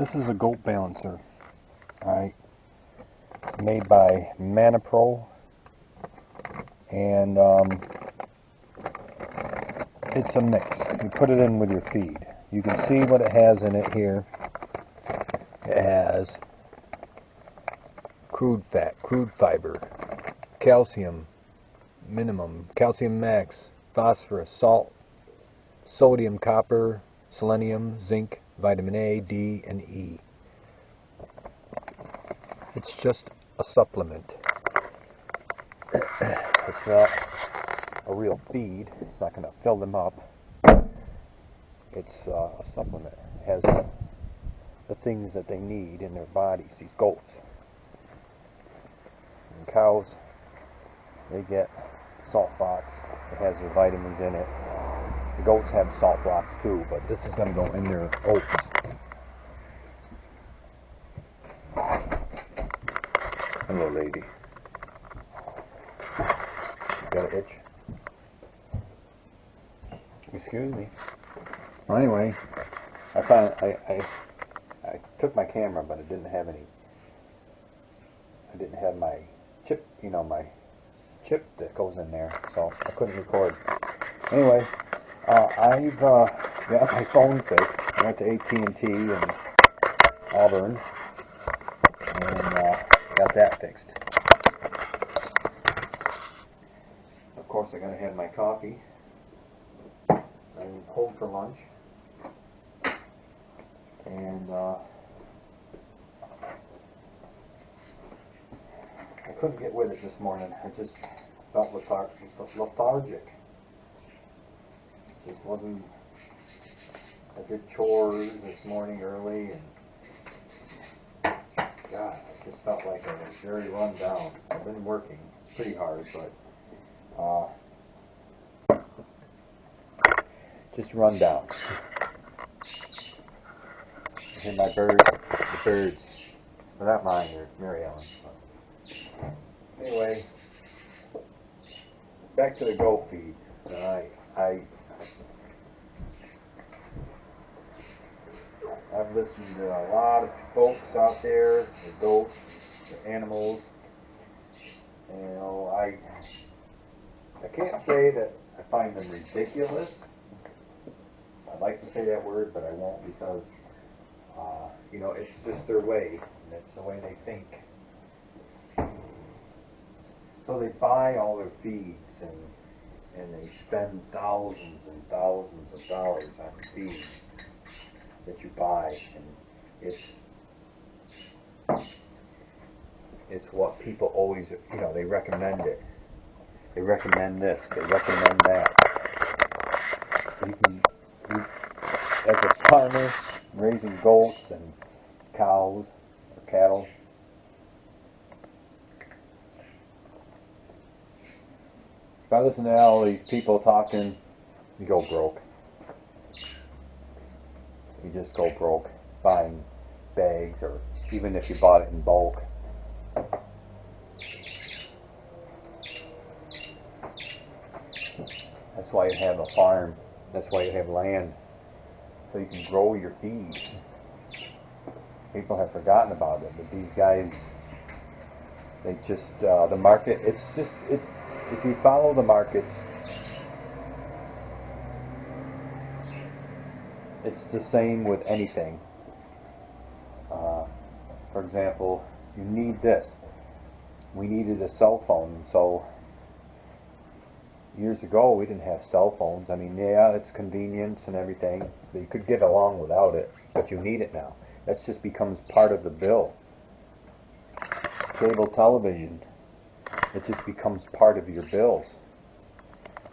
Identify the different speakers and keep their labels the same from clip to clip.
Speaker 1: This is a goat balancer, alright, made by Manipro, and it's a mix. You put it in with your feed. You can see what it has in it here. It has crude fat, crude fiber, calcium minimum, calcium max, phosphorus, salt, sodium, copper, selenium, zinc, vitamin A, D, and E. It's just a supplement. It's not a real feed. It's not going to fill them up. It's a supplement. It has the things that they need in their bodies, these goats. And cows, they get salt blocks. It has the vitamins in it. The goats have salt blocks too, but this is going to go in their oats. Hello, lady. Got an itch? Excuse me. Well, anyway, I found I took my camera, but it didn't have any. I didn't have my chip, my chip that goes in there, so I couldn't record. Anyway, I've got my phone fixed. I went to AT&T in Auburn and got that fixed. Of course, I gotta have my coffee. I'm home for lunch, and I couldn't get with it this morning. I just felt lethargic. Just wasn't. I did chores this morning early, and God, I just felt like I was very run down. I've been working pretty hard, but just run down. I hear my birds, the birds. Well, not mine, they're Mary Ellen. Anyway, back to the goat feed. I've listened to a lot of folks out there, the goats, the animals. I can't say that I find them ridiculous. I'd like to say that word, but I won't because, it's just their way, and it's the way they think. So they buy all their feeds, and they spend thousands and thousands of dollars on feed that you buy, and it's what people always, they recommend it. They recommend this, they recommend that. You, as a farmer, raising goats and cows or cattle, if I listen to all these people talking, you go broke. You just go broke buying bags, or even if you bought it in bulk. That's why you have a farm. That's why you have land, so you can grow your feed. People have forgotten about it, but these guys, they just, the market, if you follow the markets, it's the same with anything. For example, you need this. We needed a cell phone, so years ago we didn't have cell phones. I mean, yeah, it's convenience and everything, but you could get along without it, but you need it now. That just becomes part of the bill. Cable television, it just becomes part of your bills.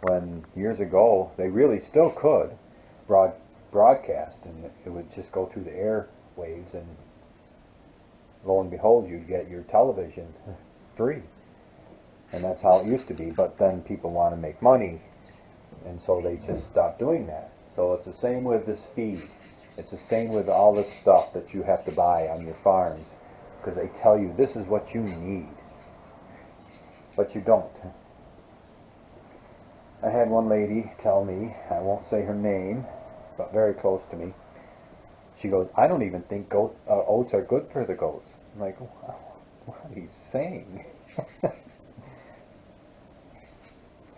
Speaker 1: When years ago, they really still could broadcast, and it would just go through the airwaves, and lo and behold, you'd get your television free. And that's how it used to be, but then people want to make money, and so they just stopped doing that. So it's the same with this feed. It's the same with all this stuff that you have to buy on your farms, because they tell you this is what you need, but you don't. I had one lady tell me, I won't say her name, but very close to me, She goes, I don't even think oats are good for the goats. I'm like, what are you saying?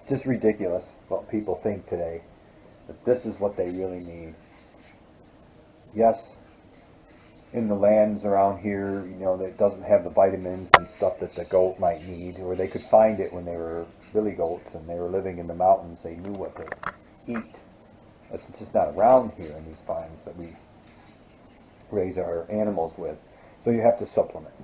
Speaker 1: Just ridiculous what people think today, that this is what they really need. Yes, in the lands around here, that doesn't have the vitamins and stuff that the goat might need, or they could find it when they were billy goats and they were living in the mountains. They knew what to eat. It's just not around here in these farms that we raise our animals with. So you have to supplement.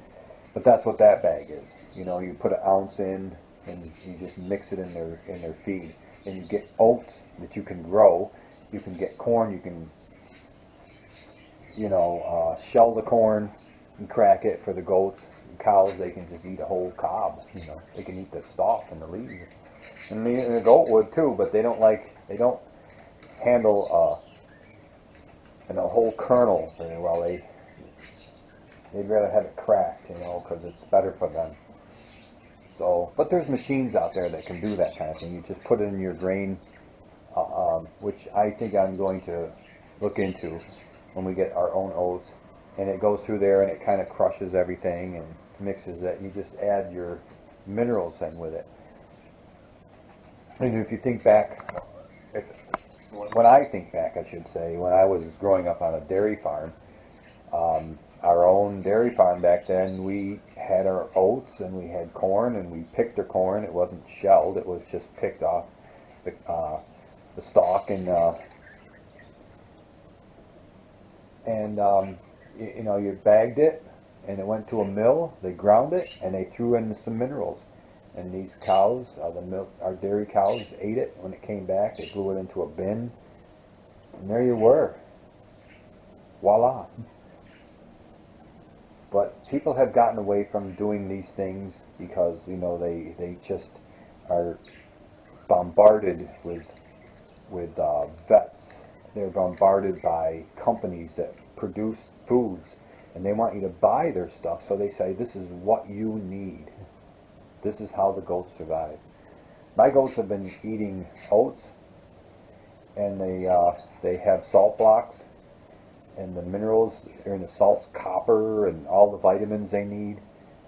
Speaker 1: But that's what that bag is. You put an ounce in and you just mix it in their feed. And you get oats that you can grow. You can get corn. You can shell the corn and crack it for the goats. And cows, they can just eat a whole cob. They can eat the stalk and the leaves. And the goat would too, but they don't handle a whole kernel very well. They'd rather have it cracked, because it's better for them. So, but there's machines out there that can do that kind of thing. You just put it in your grain, which I think I'm going to look into when we get our own oats. And it goes through there and it kind of crushes everything and mixes it. You just add your minerals in with it. And if you think back, when I think back, I should say, when I was growing up on a dairy farm, our own dairy farm back then, we had our oats and we had corn, and we picked our corn. It wasn't shelled, it was just picked off the stalk, and you bagged it, and it went to a mill. They ground it, and they threw in some minerals. And these cows, our dairy cows, ate it. When it came back, they blew it into a bin, and there you were. Voila. But people have gotten away from doing these things because, they just are bombarded with vets. They're bombarded by companies that produce foods, and they want you to buy their stuff, so they say, this is what you need. This is how the goats survive. My goats have been eating oats, and they have salt blocks, and the minerals are in the salts, copper, and all the vitamins they need.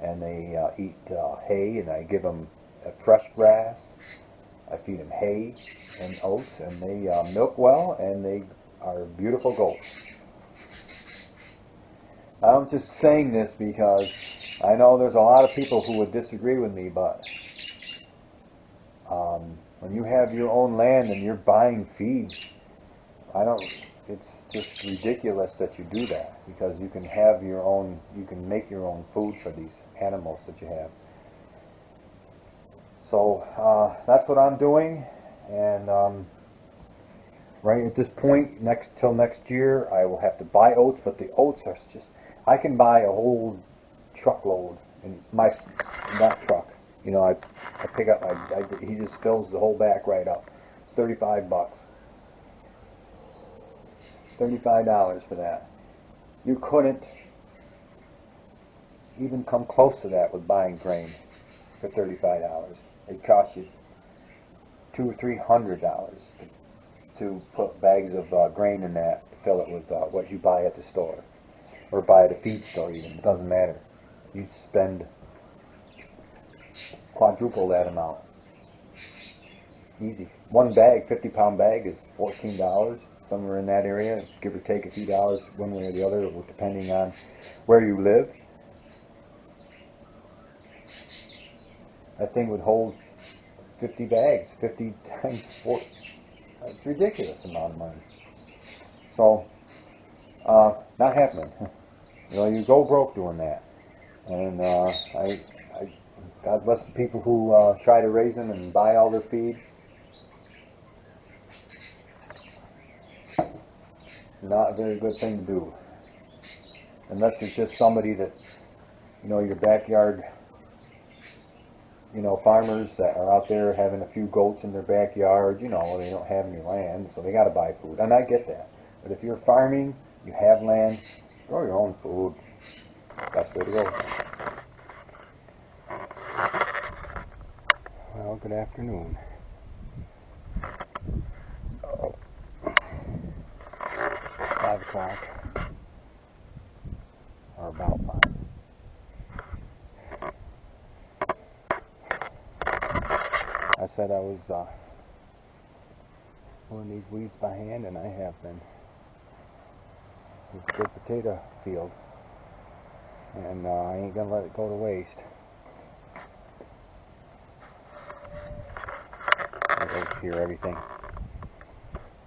Speaker 1: And they eat hay, and I give them fresh grass. I feed them hay and oats, and they milk well, and they are beautiful goats. I'm just saying this because I know there's a lot of people who would disagree with me, but when you have your own land and you're buying feed, it's just ridiculous that you do that, because you can make your own food for these animals that you have. So that's what I'm doing, and right at this point, till next year, I will have to buy oats, but the oats are just, I can buy a whole truckload in that truck. I pick up, he just fills the whole back right up. It's $35. $35 for that. You couldn't even come close to that with buying grain for $35. It costs you $200 or $300 to put bags of grain in that, to fill it with what you buy at the store, or buy at a feed store even. It doesn't matter. You'd spend quadruple that amount. Easy. One bag, 50-pound bag, is $14, somewhere in that area, give or take a few dollars one way or the other, depending on where you live. That thing would hold 50 bags, 50 times 4. It's a ridiculous amount of money. So, not happening. You go broke doing that. And God bless the people who try to raise them and buy all their feed. Not a very good thing to do. Unless it's just somebody that, your backyard, farmers that are out there having a few goats in their backyard, they don't have any land, so they got to buy food. And I get that. But if you're farming, you have land, grow your own food. Best way to go. Well, good afternoon. 5 o'clock. said I was pulling these weeds by hand, and I have been. This is a good potato field, and I ain't gonna let it go to waste. I don't hear everything,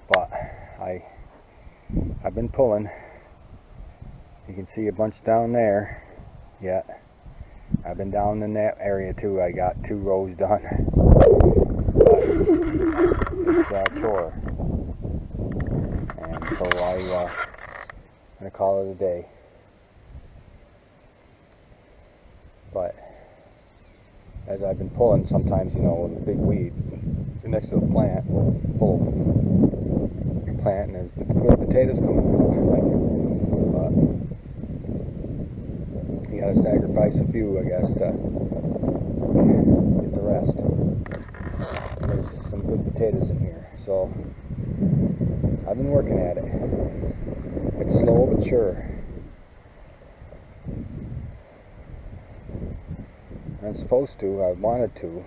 Speaker 1: but I've been pulling. You can see a bunch down there yet. I've been down in that area too. I got 2 rows done. But it's a chore, and so I'm gonna call it a day. But as I've been pulling, sometimes, you know, with a big weed next to the plant, pull the plant, and there's good potatoes coming up. But you gotta sacrifice a few, I guess, to get the rest. There's some good potatoes in here, so I've been working at it. It's slow but sure. I'm supposed to, I wanted to.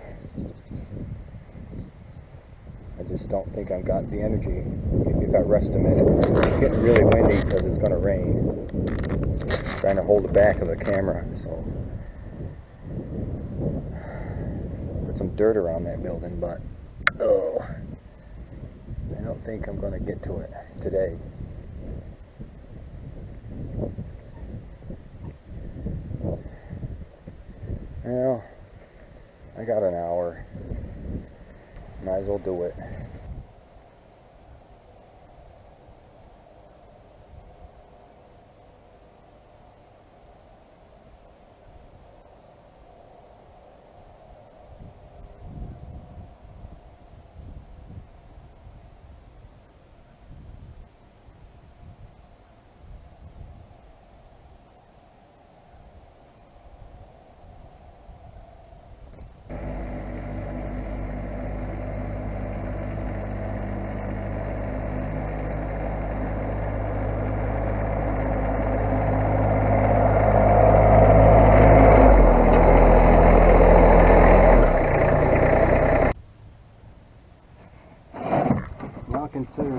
Speaker 1: I just don't think I've got the energy. If you've got rest a minute. It's getting really windy because it's going to rain. I'm trying to hold the back of the camera, so put some dirt around that building, but I don't think I'm going to get to it today. Well, I got an hour. Might as well do it. Consider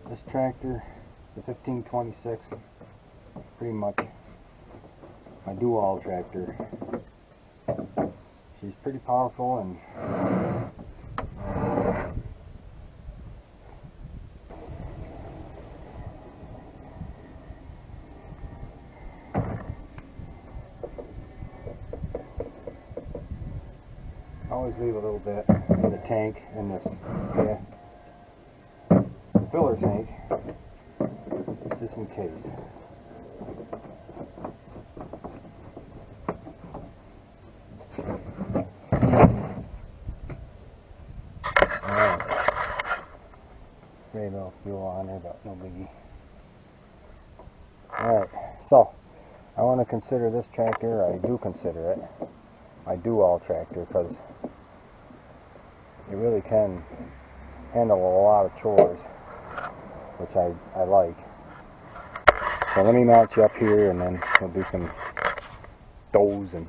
Speaker 1: this tractor, the 1526, pretty much my do-all tractor. She's pretty powerful, and I always leave a little bit in the tank, in this filler tank, just in case. Alright. Spray a little fuel on there, but no biggie. Alright, so I want to consider this tractor, I do consider it my do-all tractor, because it really can handle a lot of chores, which I like. So let me mount you up here, and then we'll do some does and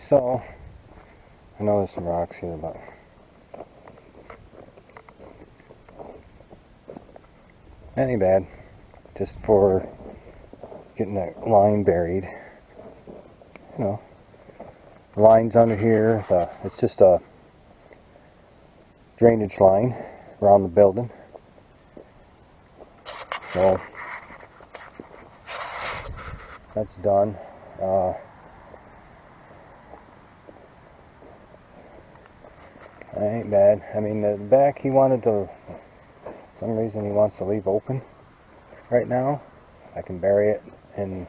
Speaker 1: so I know there's some rocks here, but ain't bad. Just for getting that line buried. You know, the line's under here. It's just a drainage line around the building. So that's done. Ain't bad. I mean, the back he wanted to, for some reason he wants to leave open right now. I can bury it in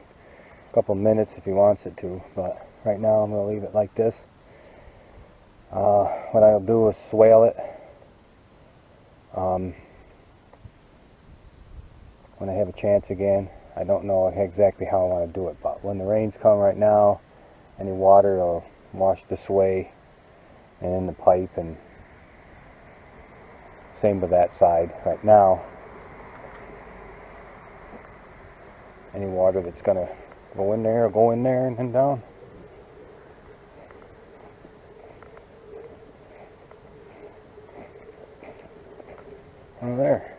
Speaker 1: a couple minutes if he wants it to, but right now I'm going to leave it like this. What I'll do is swale it when I have a chance again. I don't know exactly how I want to do it, but when the rains come right now, any water will wash this way and in the pipe, and same with that side. Right now, any water that's going to go in there will go in there and then down. Over there.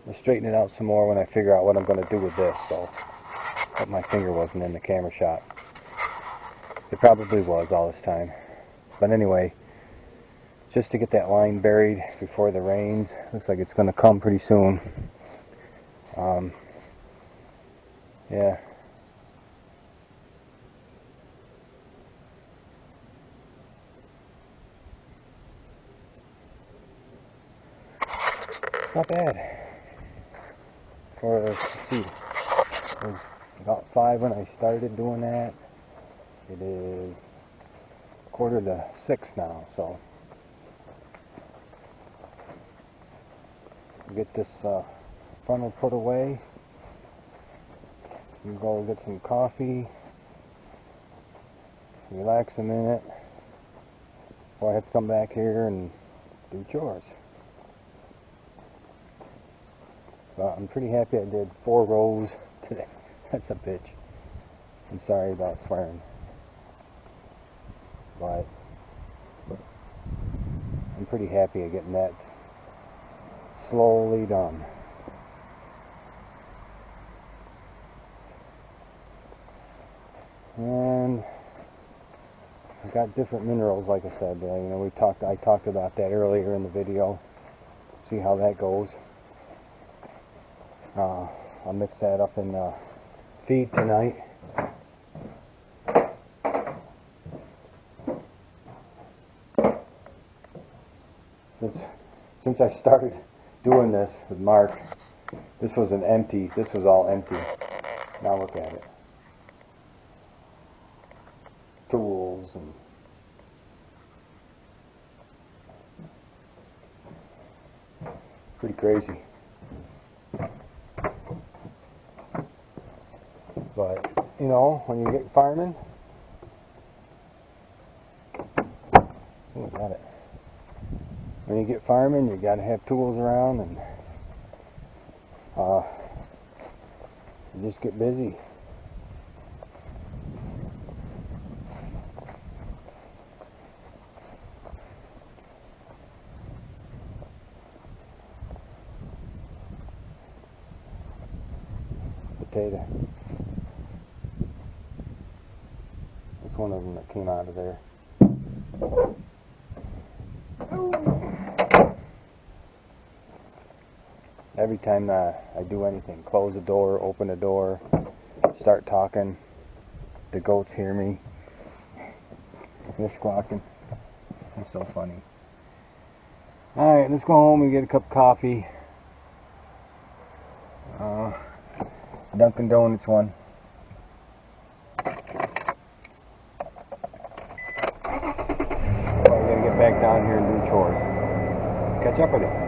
Speaker 1: I'll straighten it out some more when I figure out what I'm going to do with this. So, hope my finger wasn't in the camera shot. It probably was all this time. But anyway, just to get that line buried before the rains. Looks like it's going to come pretty soon. Yeah. Not bad. Let's see, it was about 5 when I started doing that. It is 5:45 now, so get this funnel put away. You go get some coffee, relax a minute before I have to come back here and do chores. But I'm pretty happy I did 4 rows today. That's a bitch. I'm sorry about swearing. But I'm pretty happy at getting that slowly done. And I've got different minerals, like I said. You know, I talked about that earlier in the video. See how that goes. I'll mix that up in feed tonight. Since I started doing this with Mark, this was all empty. Now look at it. Tools and pretty crazy. But, you know, when you get farming, got it. When you get farming, you gotta have tools around, and you just get busy. Potato. That's one of them that came out of there. Every time I do anything, close a door, open a door, start talking, the goats hear me. They're squawking. It's so funny. Alright, let's go home and get a cup of coffee. Dunkin' Donuts one. I gotta get back down here and do chores. Catch up with you.